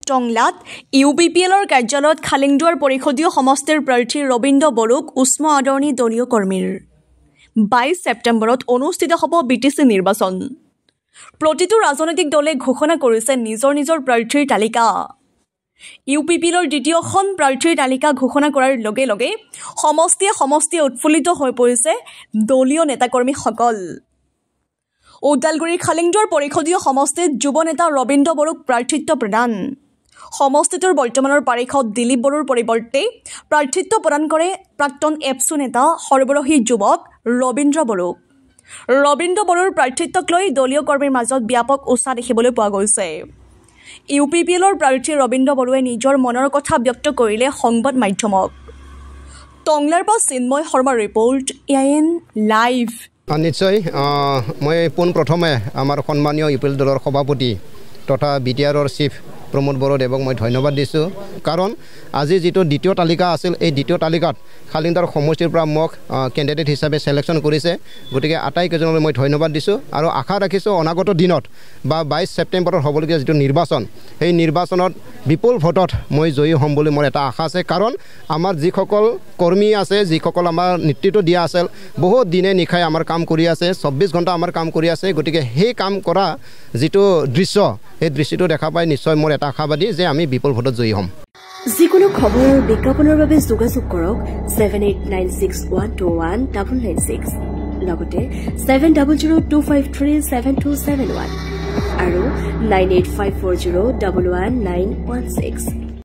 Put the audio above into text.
টংলাত ইউপিপিএলৰ কাৰ্যালয়ত খালিংদুৱাৰ পৰিষদীয় সমষ্টিৰ প্ৰাৰ্থী ৰবীন্দ্ৰ বড়োক উষ্ম আদৰণি দলীয় কৰ্মীৰ 22 ছেপ্টেম্বৰত অনুষ্ঠিত হ'ব বিটিচি নিৰ্বাচন প্ৰতিটো ৰাজনৈতিক দলে ঘোষণা কৰিছে নিজৰ নিজৰ প্ৰাৰ্থীৰ তালিকা ইউপিপিএলৰ দ্বিতীয়খন প্ৰাৰ্থীৰ তালিকা ঘোষণা কৰাৰ লগে লগে সমষ্টিয়ে উৎফুল্লিত হৈ পৰিছে দলীয় নেতাকৰ্মীসকল ওদালগুৰিৰ খালিংদুৱাৰ পৰিষদীয় সমষ্টিত যুৱ নেতা ৰবীন্দ্ৰ বড়োক প্ৰাৰ্থিত্ব প্ৰদান সমষ্টিটোৰ বৰ্তমানৰ পাৰিষদ দিলীপ বড়োৰ পৰিৱৰ্তে প্ৰাৰ্থিত্ব প্ৰদান কৰে প্ৰাক্তন এপছু নেতা সৰ্বৰহী যুৱক ৰবীন্দ্ৰ বড়োৰ প্ৰাৰ্থিত্বক লৈ দলীয় কৰ্মীৰ মাজত ব্যাপক উৎসাহ দেখিবলৈ পোৱা গৈছে ইউপিপিএলৰ প্ৰাৰ্থী ৰবীন্দ্ৰ বড়োৱে নিজৰ মনৰ কথা ব্যক্ত কৰিলে সংবাদ মাধ্যমক টংলাৰ পৰা চিন্ময় শৰ্মাৰ ৰিপৰ্ট AIN লাইভ নিশ্চয় মই পোনপ্ৰথমে আমাৰ সন্মানীয় ইউপিএল দলৰ সভাপতি তথা বিটিআৰৰ চিফ প্ৰমোদ বড়োদেৱক মই ধন্যবাদ দিছোঁ কাৰণ আজি যিটো দ্বিতীয় তালিকা আছিল এই দ্বিতীয় তালিকাত খালিংদুৱাৰ সমষ্টিৰ পৰা মোক কেণ্ডিডেট হিচাপে সিলেকশ্যন কৰিছে গতিকে আটাইকেইজনলৈ মই ধন্যবাদ দিছোঁ আৰু আশা ৰাখিছোঁ অনাগত দিনত বা 22 ছেপ্টেম্বৰত হ'বলগীয়া যিটো নিৰ্বাচন সেই নিৰ্বাচনত বিপুল ভোটত মই জয়ী হ'ম বুলি মোৰ এটা আশা আছে কাৰণ আমাৰ যিসকল কৰ্মী আছে যিসকল আমাৰ নেতৃত্ব দিয়া আছিল বহুত দিনে নিশাই আমাৰ কাম কৰি আছে 24 ঘণ্টা আমাৰ কাম কৰি আছে গতিকে সেই কাম কৰা যিটো দৃশ্য এই দৃশ্যটো দেখা পাই নিশ্চয় মোৰ এটা আশাবাদী যে আমি বিপুল ভোটত জয়ী হ'ম যিকোনো খবৰ আৰু বিজ্ঞাপনৰ বাবে যোগাযোগ কৰক 7896121996 লগতে 7002537271 আৰু 9854011916